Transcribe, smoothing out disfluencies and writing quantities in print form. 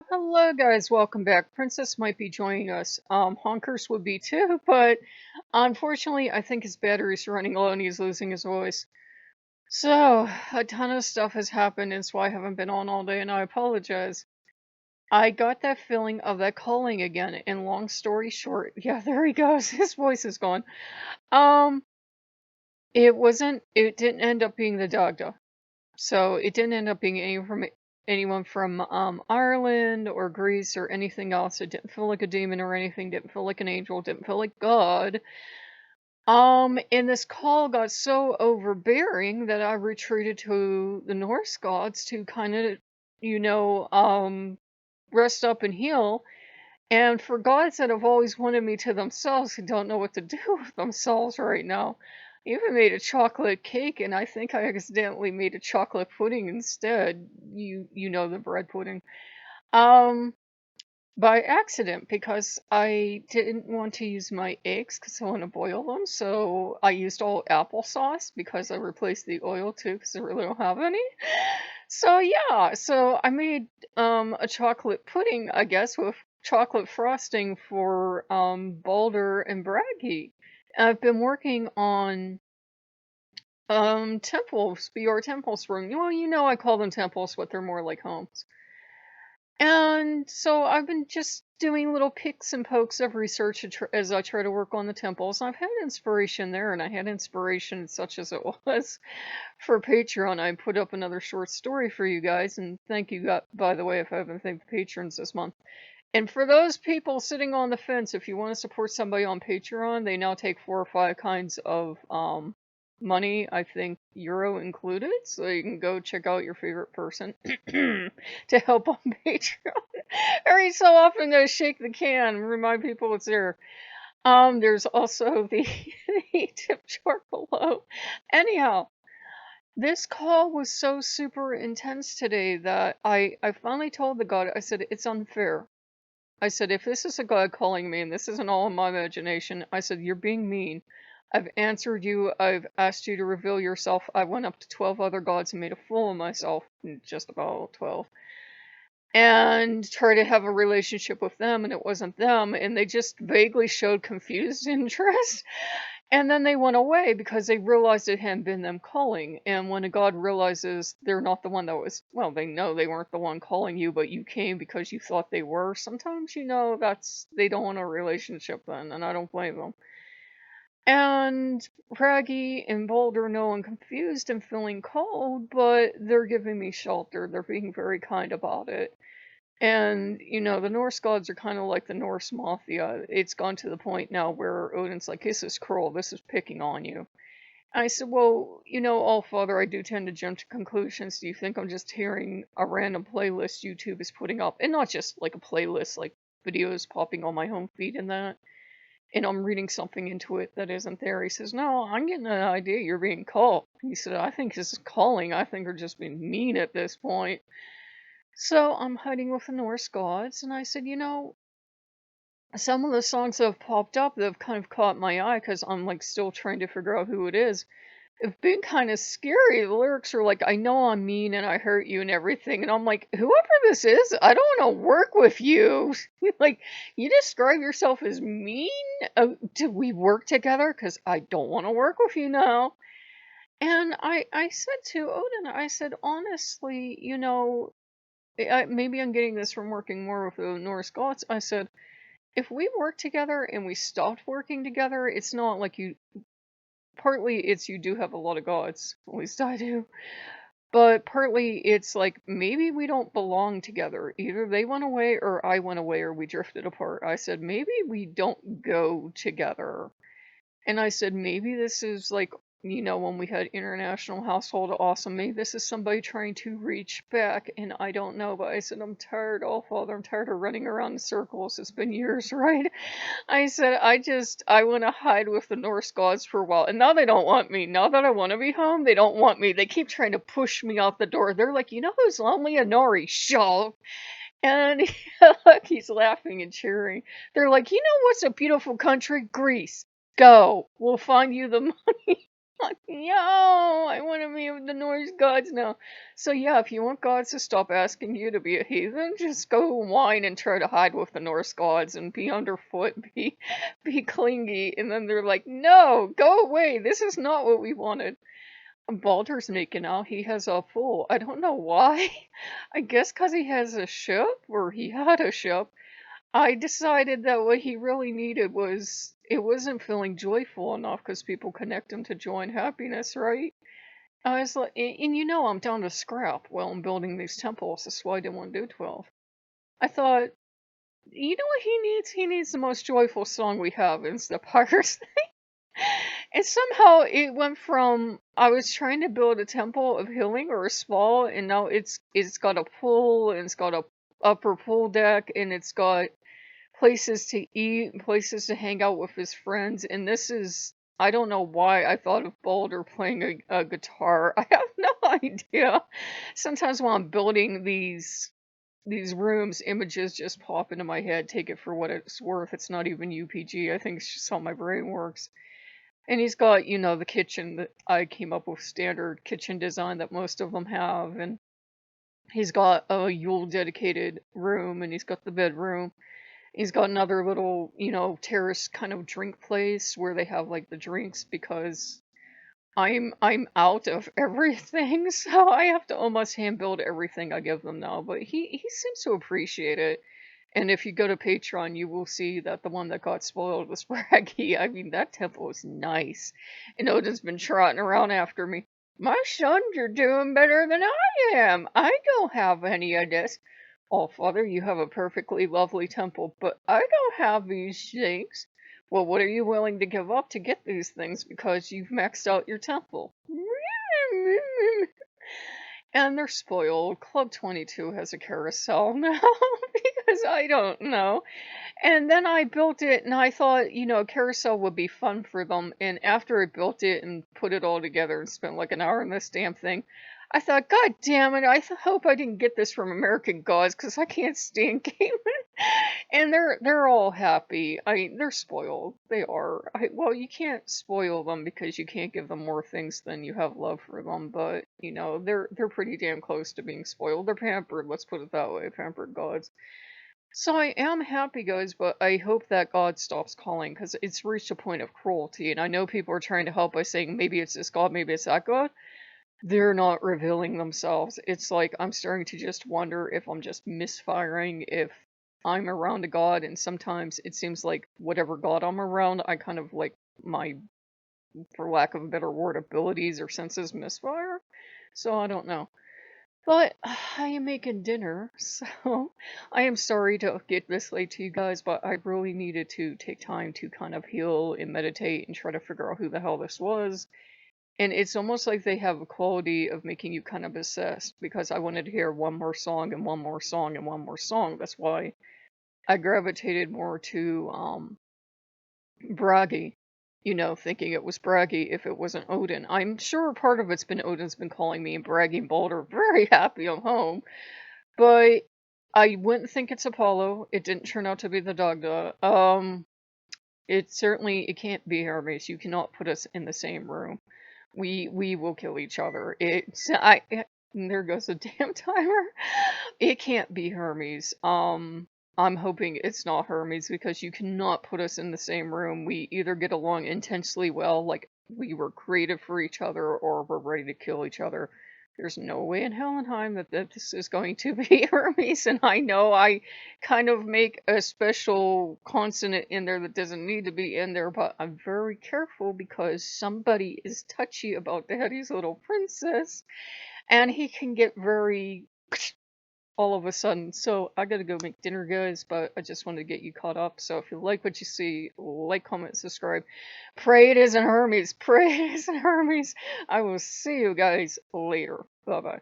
Hello, guys. Welcome back. Princess might be joining us. Honkers would be too, but unfortunately, I think his battery's running low and he's losing his voice. So, a ton of stuff has happened, and so I haven't been on all day, and I apologize. I got that feeling of that calling again, and long story short, yeah, there he goes. His voice is gone. Um, it didn't end up being the Dagda. So it didn't end up being anyone from Ireland or Greece or anything else. It didn't feel like a demon or anything. Didn't feel like an angel. Didn't feel like God. And this call got so overbearing that I retreated to the Norse gods to kind of, rest up and heal. And for gods that have always wanted me to themselves who don't know what to do with themselves right now, I even made a chocolate cake, and I think I accidentally made a chocolate pudding instead. You know the bread pudding. Um, by accident because I didn't want to use my eggs because I want to boil them, so I used all applesauce because I replaced the oil too because I really don't have any. So yeah, so I made a chocolate pudding, I guess, with chocolate frosting for Boulder and Braggy. I've been working on temples, BR temples room. Well, I call them temples, but they're more like homes. And so I've been just doing little picks and pokes of research as I try to work on the temples. I've had inspiration there, and I had inspiration such as it was for Patreon. I put up another short story for you guys, and thank you, by the way, if I haven't thanked the patrons this month. And for those people sitting on the fence, if you want to support somebody on Patreon, they now take 4 or 5 kinds of money, I think euro included, so you can go check out your favorite person to help on Patreon. Every so often they shake the can and remind people it's there. There's also the, the tip jar below. Anyhow, this call was so super intense today that I finally told the god, I said, it's unfair. I said, if this is a god calling me and this isn't all in my imagination, I said, you're being mean. I've answered you. I've asked you to reveal yourself. I went up to 12 other gods and made a fool of myself, just about 12, and tried to have a relationship with them, and it wasn't them, and they just vaguely showed confused interest. And then they went away because they realized it hadn't been them calling. And when a god realizes they're not the one that was, well, they know they weren't the one calling you, but you came because you thought they were. Sometimes, they don't want a relationship then, and I don't blame them. And Raggy and Boulder know I'm confused and feeling cold, but they're giving me shelter. They're being very kind about it. And, the Norse gods are kind of like the Norse mafia. It's gone to the point now where Odin's like, this is cruel, this is picking on you. And I said, well, All Father, I do tend to jump to conclusions. Do you think I'm just hearing a random playlist YouTube is putting up? And not just like a playlist, like videos popping on my home feed and that. And I'm reading something into it that isn't there. He says, no, I'm getting an idea you're being called. He said, I think this is calling. I think they're just being mean at this point. So I'm hiding with the Norse gods, and I said, some of the songs that have popped up that have kind of caught my eye because I'm like still trying to figure out who it is. Have been kind of scary. The lyrics are like, I know I'm mean and I hurt you and everything. And I'm like, whoever this is, I don't want to work with you. Like, you describe yourself as mean? Do we work together? Because I don't want to work with you now. And I said to Odin, I said, honestly, maybe I'm getting this from working more with the Norse gods. I said, if we work together and we stopped working together, it's not like you. Partly it's you do have a lot of gods, at least I do. But partly it's like maybe we don't belong together. Either they went away or I went away or we drifted apart. I said, maybe we don't go together. And I said, maybe this is like, when we had International Household Awesome, maybe this is somebody trying to reach back, and I don't know, but I said, I'm tired, oh Father, I'm tired of running around in circles. It's been years, right? I said, I want to hide with the Norse gods for a while, and now they don't want me. Now that I want to be home, they don't want me. They keep trying to push me out the door. They're like, who's lonely? Anori, shove. And he's laughing and cheering. They're like, what's a beautiful country? Greece. Go. We'll find you the money. Like, yo, I want to be with the Norse gods now. So yeah, if you want gods to stop asking you to be a heathen, just go whine and try to hide with the Norse gods and be underfoot, be clingy, and then they're like, no, go away. This is not what we wanted. Baldur's naked now. He has a pool. I don't know why. I guess because he has a ship, or he had a ship. I decided that what he really needed was it wasn't feeling joyful enough because people connect him to joy and happiness, right? I was like, and you know I'm down to scrap while I'm building these temples. That's why I didn't want to do 12. I thought, you know what he needs? He needs the most joyful song we have. It's the Pirates. And somehow it went from I was trying to build a temple of healing or a spa, and now it's got a pool and it's got a upper pool deck and it's got places to eat, places to hang out with his friends, and this is I don't know why I thought of Boulder playing a guitar. I have no idea. Sometimes when I'm building these rooms, images just pop into my head. Take it for what it's worth. It's not even UPG. I think it's just how my brain works. And he's got, you know, the kitchen that I came up with standard kitchen design that most of them have, and he's got a Yule dedicated room, and he's got the bedroom. He's got another little, you know, terrace kind of drink place where they have like the drinks because I'm out of everything, so I have to almost hand build everything I give them now. But he seems to appreciate it. And if you go to Patreon, you will see that the one that got spoiled was Braggy. I mean, that temple is nice. And Odin's been trotting around after me. My sons are doing better than I am. I don't have any of this. Oh, Father, you have a perfectly lovely temple, but I don't have these things. Well, what are you willing to give up to get these things because you've maxed out your temple? And they're spoiled. Club 22 has a carousel now because I don't know. And then I built it and I thought, you know, carousel would be fun for them. And after I built it and put it all together and spent like an hour on this damn thing, I thought, God damn it, hope I didn't get this from American Gods because I can't stand gaming. And they're all happy. They're spoiled. They are. Well, you can't spoil them because you can't give them more things than you have love for them. But you know, they're pretty damn close to being spoiled. They're pampered. Let's put it that way. Pampered gods. So I am happy, guys, but I hope that God stops calling because it's reached a point of cruelty. And I know people are trying to help by saying maybe it's this God, maybe it's that God. They're not revealing themselves. It's like I'm starting to just wonder if I'm just misfiring, if I'm around a God, and sometimes it seems like whatever God I'm around, I kind of like my, for lack of a better word, abilities or senses misfire. So I don't know. But I am making dinner, so I am sorry to get this late to you guys, but I really needed to take time to kind of heal and meditate and try to figure out who the hell this was. And it's almost like they have a quality of making you kind of obsessed because I wanted to hear one more song and one more song and one more song. That's why I gravitated more to Bragi, you know, thinking it was Bragi if it wasn't Odin. I'm sure part of it's been Odin's been calling me and bragging Balder very happy I'm home, but I wouldn't think it's Apollo. It didn't turn out to be the Dagda. It can't be Hermes. You cannot put us in the same room. We will kill each other. There goes the damn timer. It can't be Hermes. I'm hoping it's not Hermes because you cannot put us in the same room. We either get along intensely well, like we were created for each other, or we're ready to kill each other. There's no way in hell and time that this is going to be Hermes, and I know I kind of make a special consonant in there that doesn't need to be in there, but I'm very careful because somebody is touchy about Daddy's little princess, and he can get very all of a sudden. So I gotta go make dinner, guys, but I just wanted to get you caught up. So if you like what you see, like, comment, subscribe. Pray it isn't Hermes. Pray it isn't Hermes. I will see you guys later. Bye-bye.